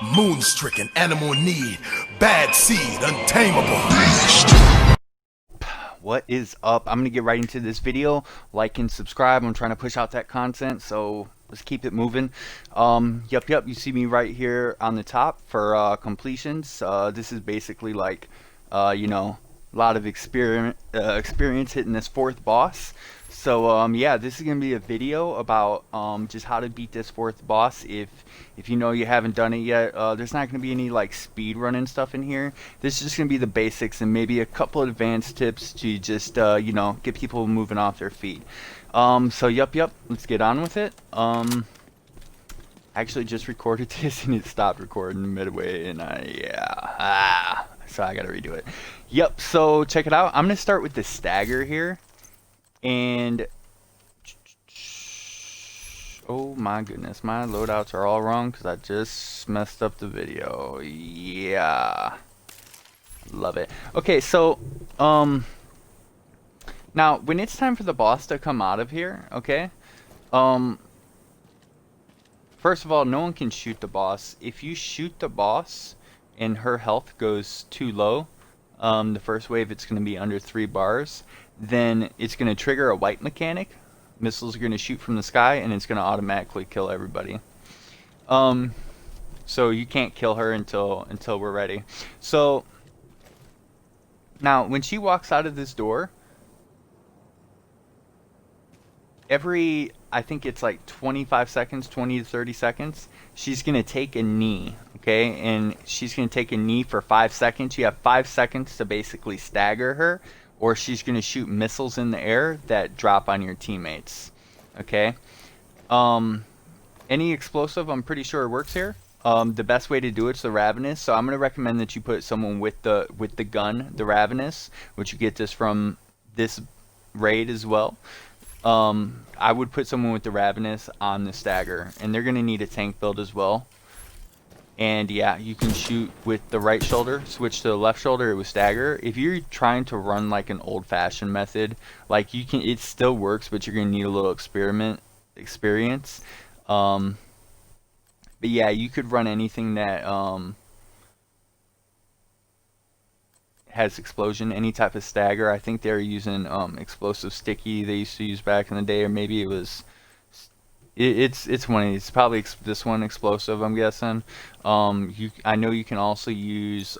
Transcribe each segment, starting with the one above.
Moon-stricken, animal in need, bad seed, untamable. What is up? I'm gonna get right into this video. Like and subscribe. I'm trying to push out that content, so let's keep it moving. Yep, you see me right here on the top for completions. This is basically like a lot of experience hitting this fourth boss. So yeah, this is gonna be a video about just how to beat this fourth boss. If you know you haven't done it yet, there's not gonna be any like speed running stuff in here. This is just gonna be the basics and maybe a couple advanced tips to just get people moving off their feet. So yep, let's get on with it. I actually just recorded this and it stopped recording midway, and so I gotta redo it. Yep, so check it out. I'm gonna start with the stagger here, and oh my goodness, my loadouts are all wrong because I just messed up the video. Yeah, love it. Okay, so now when it's time for the boss to come out of here, okay, first of all, no one can shoot the boss. If you shoot the boss and her health goes too low, the first wave it's going to be under 3 bars, then it's going to trigger a wipe mechanic. Missiles are going to shoot from the sky and it's going to automatically kill everybody. So you can't kill her until we're ready. So now when she walks out of this door, I think it's like 25 seconds, 20 to 30 seconds, she's going to take a knee, okay? And she's going to take a knee for 5 seconds. You have 5 seconds to basically stagger her, or she's going to shoot missiles in the air that drop on your teammates, okay? Any explosive, I'm pretty sure it works here. The best way to do it's the Ravenous, so I'm going to recommend that you put someone with the gun, the Ravenous, which you get this from this raid as well. I would put someone with the Ravenous on the stagger, and they're going to need a tank build as well. And yeah, you can shoot with the right shoulder, switch to the left shoulder with stagger. If you're trying to run like an old-fashioned method, like it still works, but you're going to need a little experience. But yeah, you could run anything that has explosion, any type of stagger. I think they're using explosive sticky they used to use back in the day, or maybe it was it's one of these, probably this one, explosive, I'm guessing. I know you can also use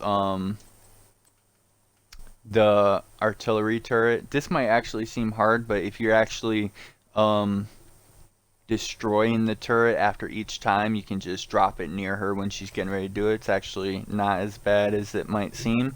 the artillery turret. This might actually seem hard, but if you're actually destroying the turret after each time, you can just drop it near her when she's getting ready to do it. It's actually not as bad as it might seem.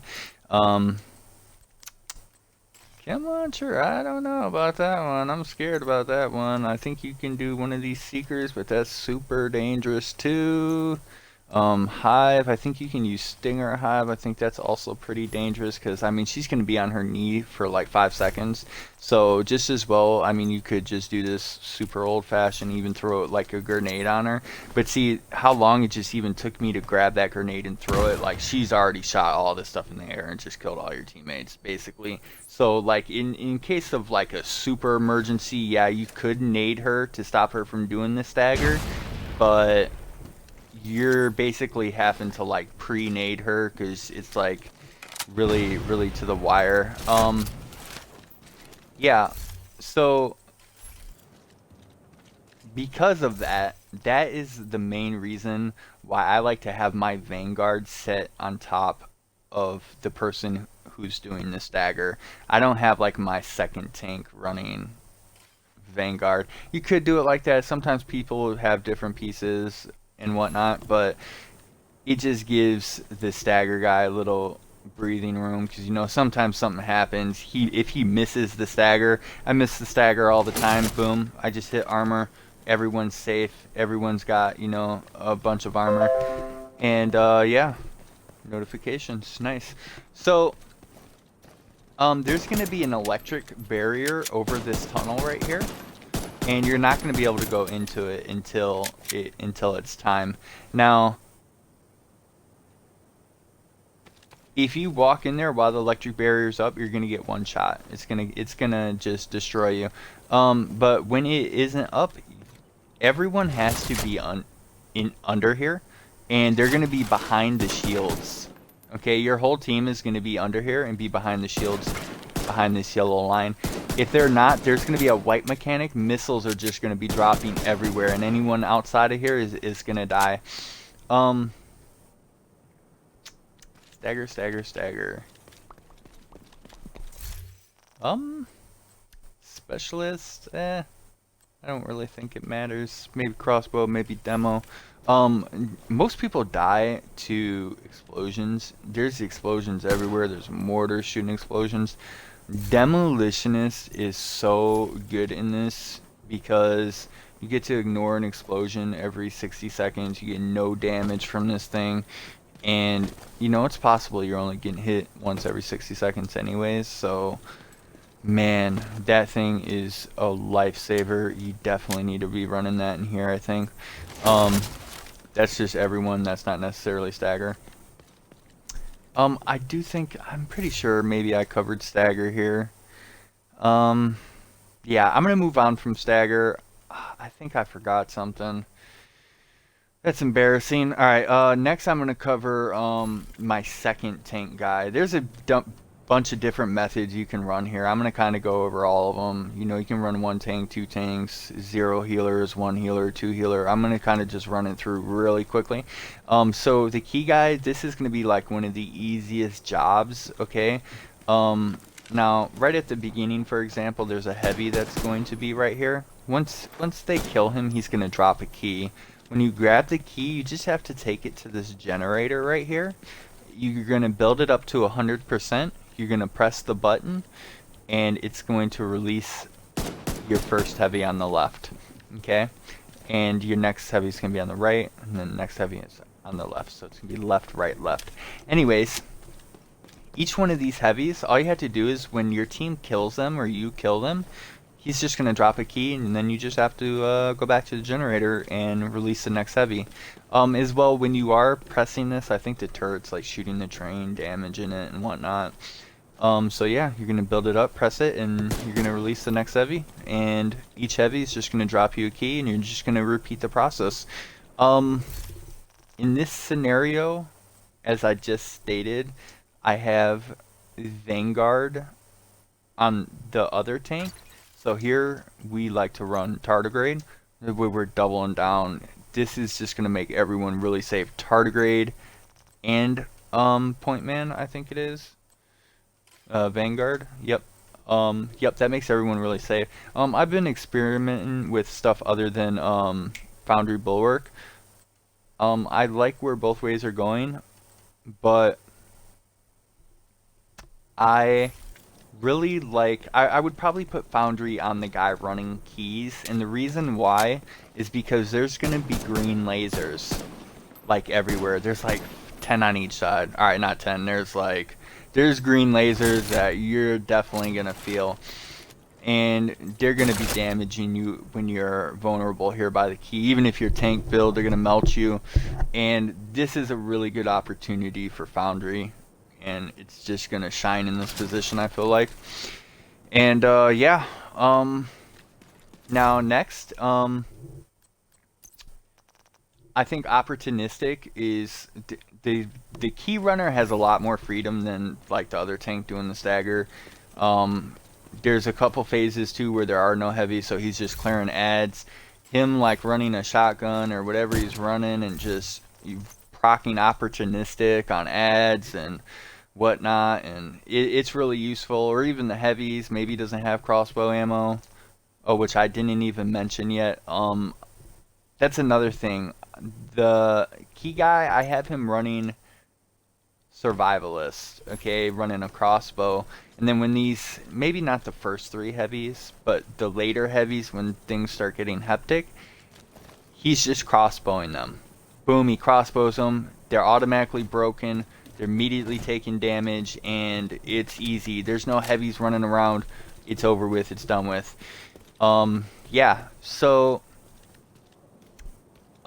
Chem launcher, I don't know about that one. I'm scared about that one. I think you can do one of these seekers, but that's super dangerous too. Hive, I think you can use Stinger Hive. I think that's also pretty dangerous because, I mean, she's going to be on her knee for like 5 seconds. So just as well, I mean, you could just do this super old-fashioned, even throw it like a grenade on her. But see how long it just even took me to grab that grenade and throw it. Like, she's already shot all this stuff in the air and just killed all your teammates, basically. So, like, in case of like a super emergency, yeah, you could nade her to stop her from doing the stagger, but you're basically having to like pre-nade her because it's like really to the wire. Yeah, so because of that, that is the main reason why I like to have my Vanguard set on top of the person who's doing the stagger. I don't have like my second tank running Vanguard. You could do it like that. Sometimes people have different pieces and whatnot, but it just gives the stagger guy a little breathing room because, you know, sometimes something happens. If he misses the stagger, I miss the stagger all the time, boom, I just hit armor, everyone's safe, everyone's got, you know, a bunch of armor, and yeah, notifications, nice. So there's gonna be an electric barrier over this tunnel right here, and you're not going to be able to go into it until it's time. Now, if you walk in there while the electric barrier's up, you're going to get one shot. It's gonna just destroy you. But when it isn't up, everyone has to be under here and they're going to be behind the shields. Okay, your whole team is going to be under here and be behind the shields, behind this yellow line. If they're not, there's going to be a white mechanic. Missiles are just going to be dropping everywhere, and anyone outside of here is going to die. Stagger, stagger, stagger. Specialist, I don't really think it matters. Maybe crossbow, maybe demo. Most people die to explosions. There's explosions everywhere. There's mortars shooting explosions. Demolitionist is so good in this because you get to ignore an explosion every 60 seconds. You get no damage from this thing. And you know it's possible you're only getting hit once every 60 seconds anyways. So, man, that thing is a lifesaver. You definitely need to be running that in here, I think. That's just everyone. That's not necessarily stagger. I do think, I'm pretty sure maybe I covered stagger here. Yeah, I'm gonna move on from stagger. I think I forgot something. That's embarrassing. Alright, next I'm gonna cover my second tank guy. There's a bunch of different methods you can run here. I'm gonna kind of go over all of them. You know, you can run 1 tank, 2 tanks, 0 healers, 1 healer, 2 healer. I'm gonna kind of just run it through really quickly. So the key guy, this is gonna be like one of the easiest jobs, okay? Now, right at the beginning, for example, there's a heavy that's going to be right here. Once they kill him, he's gonna drop a key. When you grab the key, you just have to take it to this generator right here. You're gonna build it up to 100%. You're going to press the button and it's going to release your first heavy on the left, okay? And your next heavy is going to be on the right, and then the next heavy is on the left. So it's going to be left, right, left. Anyways, each one of these heavies, all you have to do is when your team kills them or you kill them, he's just going to drop a key, and then you just have to go back to the generator and release the next heavy. As well, when you are pressing this, I think the turret's like shooting the train, damaging it, and whatnot. So yeah, you're going to build it up, press it, and you're going to release the next heavy. And each heavy is just going to drop you a key, and you're just going to repeat the process. In this scenario, as I just stated, I have Vanguard on the other tank. So here we like to run tardigrade, where we're doubling down. This is just going to make everyone really safe. Tardigrade and point man, I think it is. Vanguard, yep. Yep, that makes everyone really safe. I've been experimenting with stuff other than Foundry Bulwark. I like where both ways are going, but I really like, I would probably put Foundry on the guy running keys, and the reason why is because there's gonna be green lasers like everywhere. There's like 10 on each side. Alright, not 10, there's green lasers that you're definitely gonna feel, and they're gonna be damaging you when you're vulnerable here by the key. Even if your tank build, they're gonna melt you, and this is a really good opportunity for Foundry, and it's just gonna shine in this position, I feel like. And yeah, now next, I think opportunistic is the key runner has a lot more freedom than like the other tank doing the stagger. There's a couple phases too where there are no heavies, so he's just clearing ads. Him like running a shotgun or whatever he's running and just procking opportunistic on ads and whatnot, and it's really useful. Or even the heavies, maybe he doesn't have crossbow ammo, which I didn't even mention yet. That's another thing. The key guy, I have him running survivalist, okay, running a crossbow. And then when these, maybe not the first 3 heavies, but the later heavies, when things start getting hectic, he's just crossbowing them. Boom, he crossbows them. They're automatically broken. They're immediately taking damage, and it's easy. There's no heavies running around. It's over with. It's done with. Yeah, so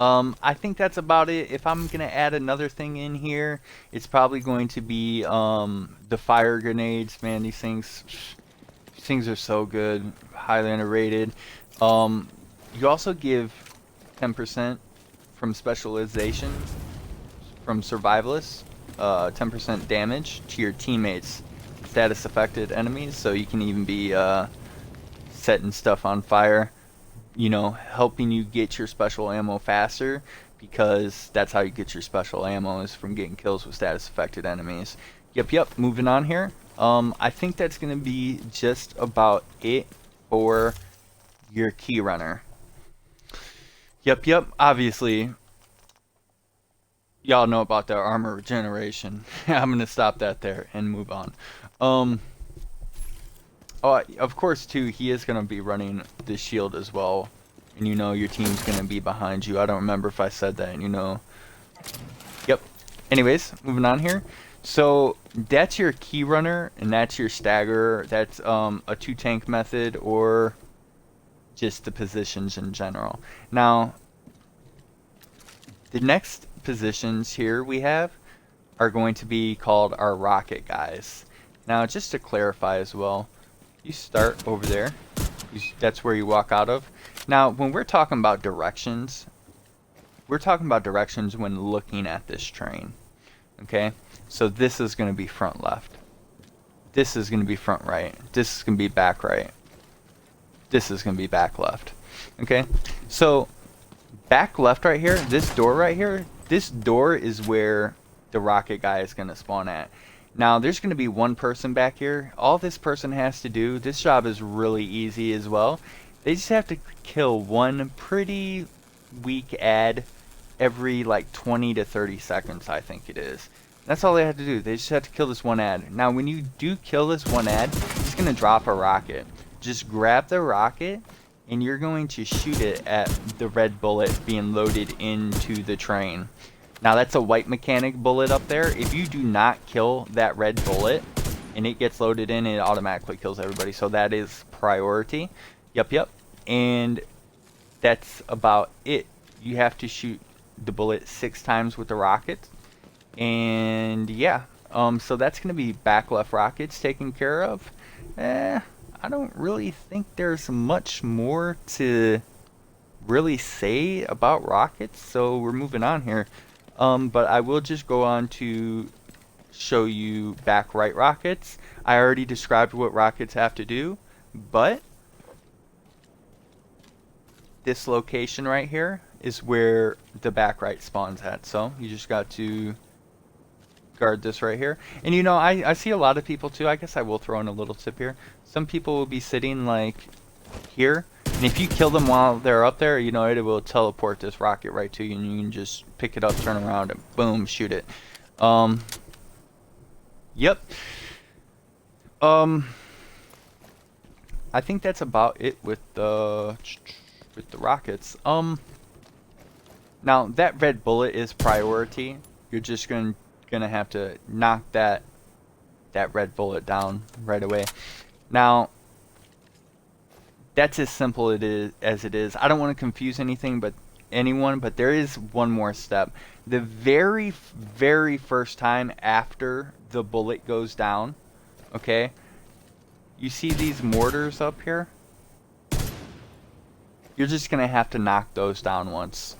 I think that's about it. If I'm going to add another thing in here, it's probably going to be the fire grenades. Man, these things are so good. Highly underrated. You also give 10% from specialization from Survivalists, 10% damage to your teammates, status affected enemies, so you can even be setting stuff on fire, you know, helping you get your special ammo faster, because that's how you get your special ammo, is from getting kills with status affected enemies. Yep, moving on here. I think that's going to be just about it for your key runner. Yep, obviously, y'all know about the armor regeneration. I'm going to stop that there and move on. Oh, of course, too, he is going to be running the shield as well. And you know your team's going to be behind you. I don't remember if I said that, and you know. Yep. Anyways, moving on here. So that's your key runner, and that's your stagger. That's a 2-tank method, or just the positions in general. Now, the next positions here we have are going to be called our rocket guys. Now, just to clarify as well, you start over there. That's where you walk out of. Now, when we're talking about directions, we're talking about directions when looking at this train. Okay? So this is going to be front left. This is going to be front right. This is going to be back right. This is going to be back left. Okay? So, back left right here, this door right here, this door is where the rocket guy is going to spawn at. Now, there's going to be one person back here. All this person has to do, this job is really easy as well. They just have to kill one pretty weak ad every like 20 to 30 seconds, I think it is. That's all they have to do. They just have to kill this one ad. Now, when you do kill this one ad, it's going to drop a rocket. Just grab the rocket, and you're going to shoot it at the red bullet being loaded into the train. Now, that's a white mechanic bullet up there. If you do not kill that red bullet and it gets loaded in, it automatically kills everybody. So that is priority. Yep. And that's about it. You have to shoot the bullet 6 times with the rocket. And yeah, so that's going to be back left rockets taken care of. I don't really think there's much more to really say about rockets, so we're moving on here. But I will just go on to show you back right rockets. I already described what rockets have to do, but this location right here is where the back right spawns at. So you just got to guard this right here. And you know, I see a lot of people too. I guess I will throw in a little tip here. Some people will be sitting like here, and if you kill them while they're up there, you know, it will teleport this rocket right to you, and you can just pick it up, turn around, and boom, shoot it. Yep. I think that's about it with the rockets. Now that red bullet is priority. You're just gonna have to knock that red bullet down right away. Now, that's as simple as it is. I don't want to confuse anyone, but there is one more step. The very, very first time after the bullet goes down, okay, you see these mortars up here? You're just going to have to knock those down once,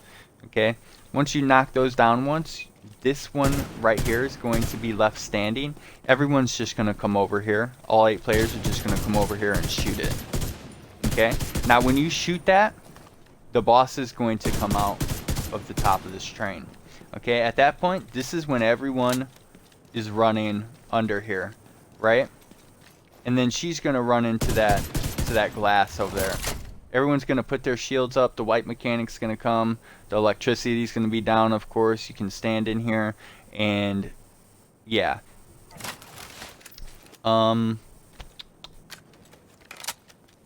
okay? Once you knock those down once, this one right here is going to be left standing. Everyone's just going to come over here. All 8 players are just going to come over here and shoot it. Okay? Now, when you shoot that, the boss is going to come out of the top of this train. Okay? At that point, this is when everyone is running under here. Right? And then she's going to run into that glass over there. Everyone's going to put their shields up. The white mechanic's going to come. The electricity is going to be down, of course. You can stand in here. And, yeah. I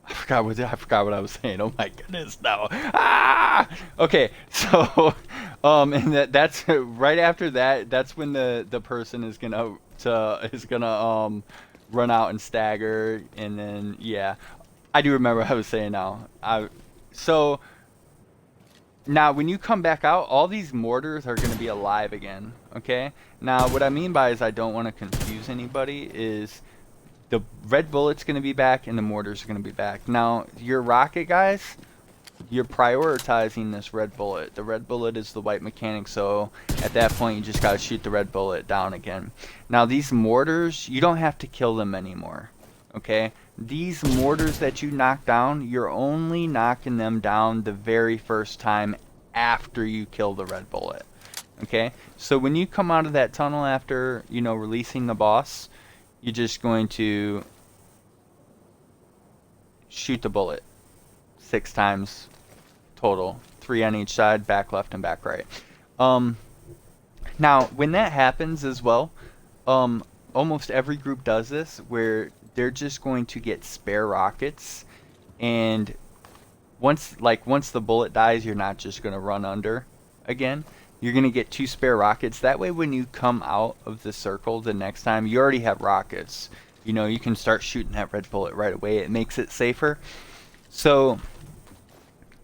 forgot what I was saying. Oh, my goodness. No. Ah! Okay. So, and that's right after that. That's when the person is going to run out and stagger. And then, yeah. I do remember what I was saying now. So now when you come back out, all these mortars are going to be alive again. Okay? Now what I mean by is I don't want to confuse anybody is the red bullet's going to be back and the mortars are going to be back. Now your rocket guys, you're prioritizing this red bullet. The red bullet is the white mechanic, so at that point you just gotta shoot the red bullet down again. Now these mortars, you don't have to kill them anymore, okay? These mortars that you knock down, you're only knocking them down the very first time after you kill the red bullet, okay? So when you come out of that tunnel after, you know, releasing the boss, you're just going to shoot the bullet 6 times total, 3 on each side, back left and back right. Now when that happens as well, almost every group does this, where they're just going to get spare rockets, and once the bullet dies, you're not just going to run under again. You're going to get 2 spare rockets. That way when you come out of the circle the next time, you already have rockets. You know, you can start shooting that red bullet right away. It makes it safer. So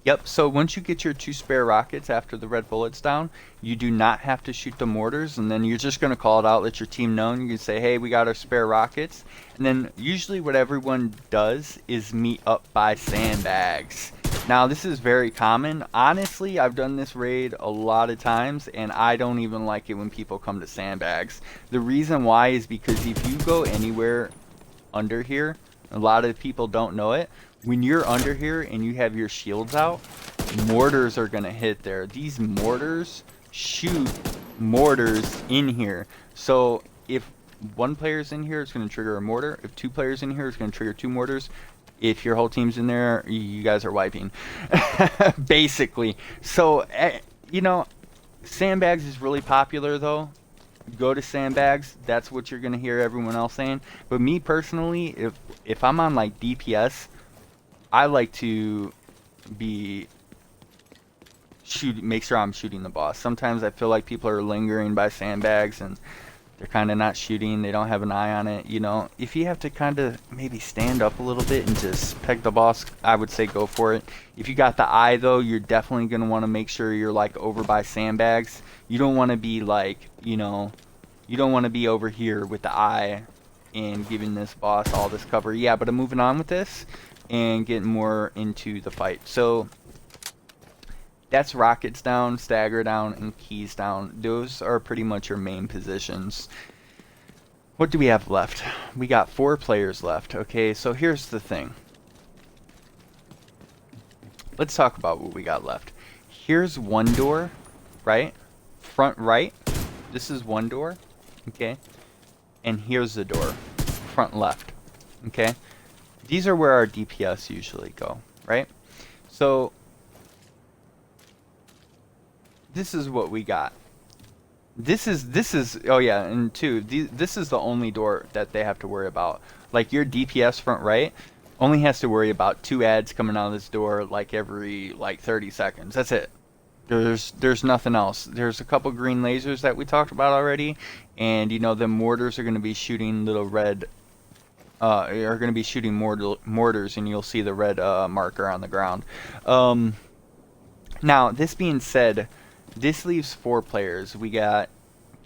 yep, so once you get your 2 spare rockets after the red bullet's down, you do not have to shoot the mortars, and then you're just going to call it out, let your team know, and you can say, hey, we got our spare rockets. And then usually what everyone does is meet up by sandbags. Now this is very common. Honestly, I've done this raid a lot of times, and I don't even like it when people come to sandbags. The reason why is because if you go anywhere under here, a lot of people don't know it, when you're under here and you have your shields out, mortars are going to hit there. These mortars shoot mortars in here. So if 1 player's in here, it's going to trigger a mortar. If 2 players in here, it's going to trigger 2 mortars. If your whole team's in there, you guys are wiping. Basically. So, you know, sandbags is really popular though. Go to sandbags. That's what you're going to hear everyone else saying. But me personally, if I'm on like DPS, I like to make sure I'm shooting the boss. Sometimes I feel like people are lingering by sandbags and they're kind of not shooting. They don't have an eye on it. You know, if you have to kind of maybe stand up a little bit and just peg the boss, I would say go for it. If you got the eye though, you're definitely going to want to make sure you're like over by sandbags. You don't want to be like, you know, you don't want to be over here with the eye and giving this boss all this cover. Yeah, but I'm moving on with this and getting more into the fight. So that's rockets down, stagger down, and keys down. Those are pretty much your main positions. What do we have left? We got 4 players left. Okay, so here's the thing. Let's talk about what we got left. Here's 1 door, right? Front right. This is 1 door, okay? And here's the door, front left, okay? These are where our DPS usually go, right? So this is what we got. This is oh yeah, and 2, this is the only door that they have to worry about. Like your DPS front right only has to worry about 2 ads coming out of this door like every like 30 seconds. That's it. There's nothing else. There's a couple green lasers that we talked about already, and you know the mortars are going to be shooting little red are going to be shooting mortars, and you'll see the red marker on the ground. Now this being said, this leaves 4 players. We got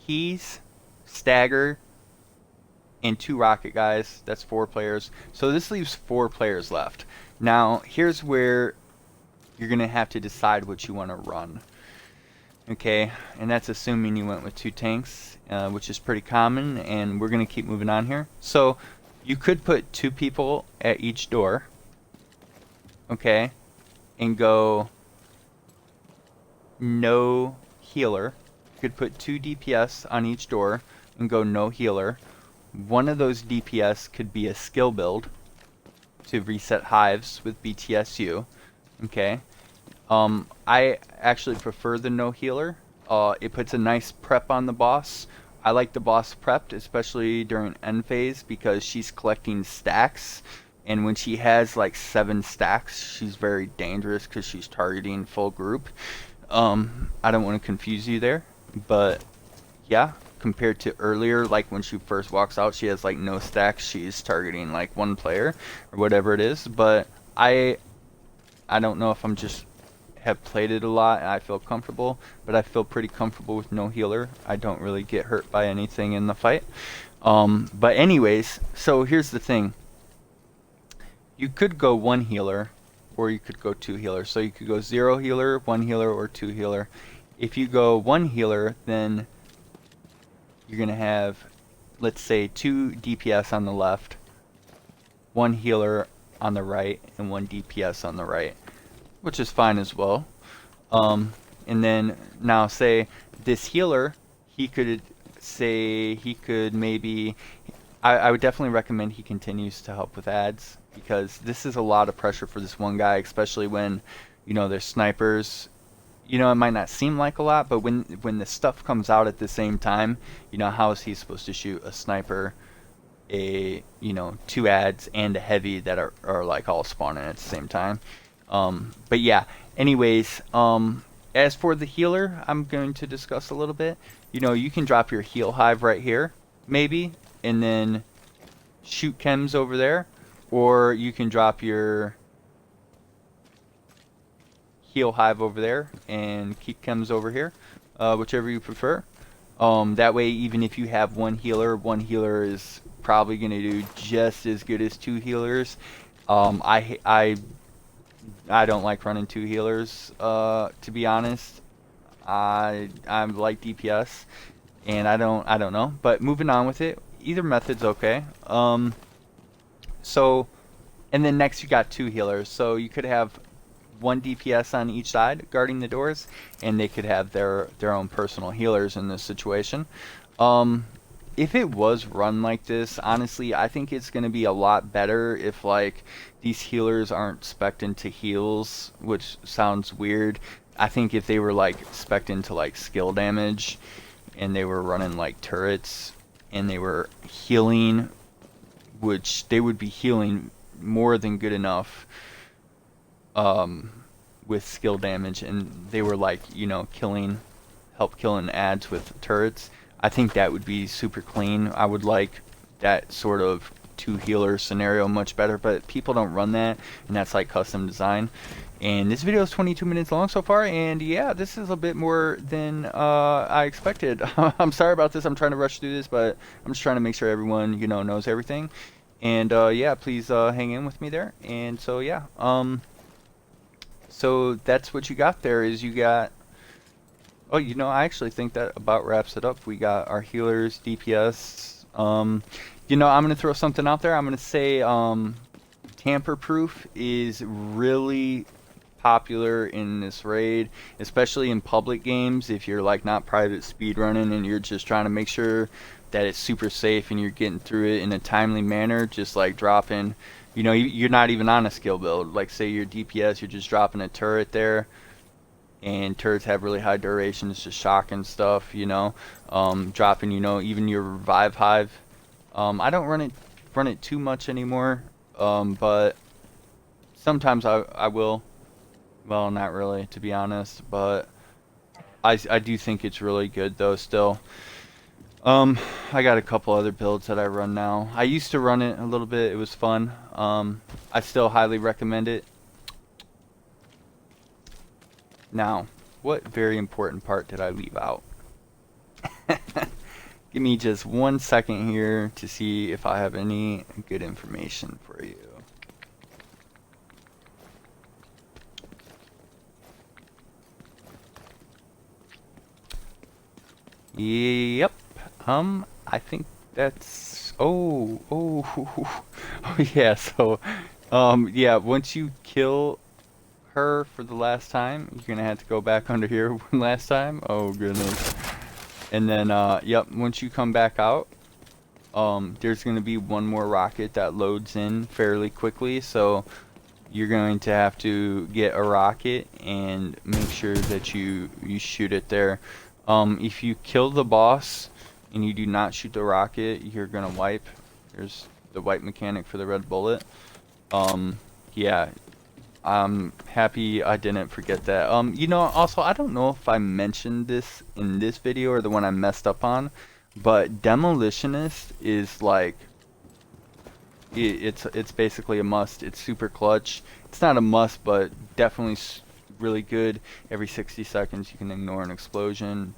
keys, stagger, and 2 rocket guys. That's 4 players. So this leaves 4 players left. Now here's where you're gonna have to decide what you want to run. Okay, and that's assuming you went with 2 tanks, which is pretty common, and we're gonna keep moving on here. So you could put 2 people at each door, okay, and go no healer. You could put 2 DPS on each door and go no healer. One of those DPS could be a skill build to reset hives with BTSU, okay. I actually prefer the no healer. It puts a nice prep on the boss. I like the boss prepped, especially during end phase, because she's collecting stacks, and when she has like 7 stacks, she's very dangerous because she's targeting full group. I don't want to confuse you there, but yeah, compared to earlier, like when she first walks out, she has like no stacks, she's targeting like 1 player or whatever it is. But I don't know if I'm just have played it a lot and I feel comfortable, but I feel pretty comfortable with no healer. I don't really get hurt by anything in the fight. But anyways, so here's the thing. You could go 1 healer, or you could go 2 healers. So you could go 0 healer, 1 healer, or 2 healer. If you go 1 healer, then you're going to have, let's say, 2 DPS on the left, 1 healer on the right, and 1 DPS on the right, which is fine as well. And then now say this healer, he could maybe, I would definitely recommend he continues to help with ads, because this is a lot of pressure for this one guy, especially when, you know, there's snipers. You know, it might not seem like a lot, but when the stuff comes out at the same time, you know, how is he supposed to shoot a sniper, a, you know, 2 ads and a heavy that are like all spawning at the same time? But yeah, anyways, as for the healer, I'm going to discuss a little bit. You know, you can drop your heal hive right here, maybe, and then shoot chems over there, or you can drop your heal hive over there and keep chems over here, whichever you prefer. That way, even if you have 1 healer is probably going to do just as good as 2 healers. I don't like running 2 healers, to be honest. I like DPS, and I don't know. But moving on with it, either method's okay. So, and then next you got 2 healers. So you could have 1 DPS on each side guarding the doors, and they could have their own personal healers in this situation. If it was run like this, honestly, I think it's going to be a lot better if, like, these healers aren't spec'd into heals, which sounds weird. I think if they were, like, spec'd into, like, skill damage, and they were running, like, turrets, and they were healing, which they would be healing more than good enough with skill damage, and they were, like, you know, help killing ads with turrets, I think that would be super clean. I would like that sort of 2 healer scenario much better, but people don't run that, and that's like custom design. And this video is 22 minutes long so far, and yeah, this is a bit more than I expected. I'm sorry about this. I'm trying to rush through this, but I'm just trying to make sure everyone, you know, knows everything. And yeah, please hang in with me there. And so yeah, so that's what you got there. Is you got, oh, you know, I actually think that about wraps it up. We got our healers, DPS. You know, I'm going to throw something out there. I'm going to say tamper-proof is really popular in this raid, especially in public games. If you're, like, not private speedrunning and you're just trying to make sure that it's super safe and you're getting through it in a timely manner, just, like, dropping, you know, you're not even on a skill build. Like, say you're DPS, you're just dropping a turret there. And turrets have really high duration. It's just shocking stuff, you know. Dropping, you know, even your revive hive. I don't run it too much anymore, but sometimes I will. Well, not really, to be honest, but I do think it's really good though still. I got a couple other builds that I run now. I used to run it a little bit. It was fun. I still highly recommend it. Now, what very important part did I leave out? Give me just 1 second here to see if I have any good information for you. Yep. I think that's, oh yeah, so, yeah, once you kill her for the last time, you're gonna have to go back under here one last time. Oh goodness. And then yep, once you come back out, there's gonna be 1 more rocket that loads in fairly quickly, so you're going to have to get a rocket and make sure that you shoot it there. If you kill the boss and you do not shoot the rocket, you're gonna wipe. There's the wipe mechanic for the red bullet. Yeah, I'm happy I didn't forget that. You know, also, I don't know if I mentioned this in this video or the one I messed up on, but Demolitionist is like, it's basically a must. It's super clutch. It's not a must, but definitely really good. Every 60 seconds you can ignore an explosion.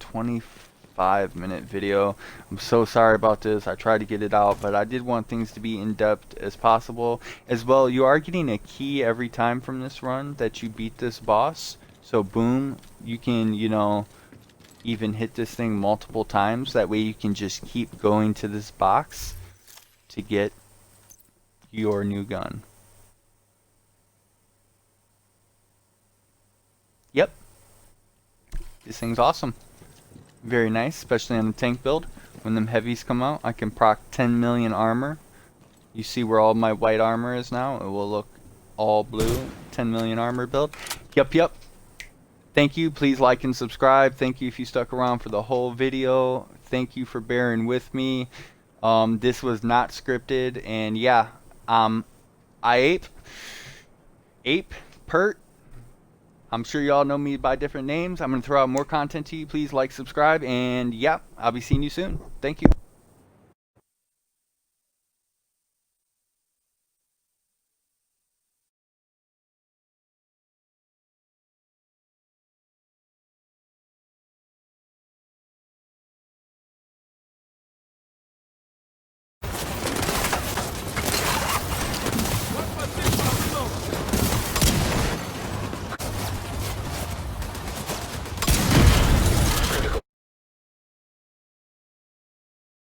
5-minute video. I'm so sorry about this. I tried to get it out, but I did want things to be in depth as possible. As well, you are getting a key every time from this run that you beat this boss. So boom, you can, you know, even hit this thing multiple times. That way you can just keep going to this box to get your new gun. Yep, this thing's awesome. Very nice, especially on the tank build. When them heavies come out, I can proc 10 million armor. You see where all my white armor is now? It will look all blue. 10 million armor build. Yep. Thank you. Please like and subscribe. Thank you if you stuck around for the whole video. Thank you for bearing with me. This was not scripted, and yeah, Ape, Pert. I'm sure y'all know me by different names. I'm going to throw out more content to you. Please like, subscribe, and yeah, I'll be seeing you soon. Thank you.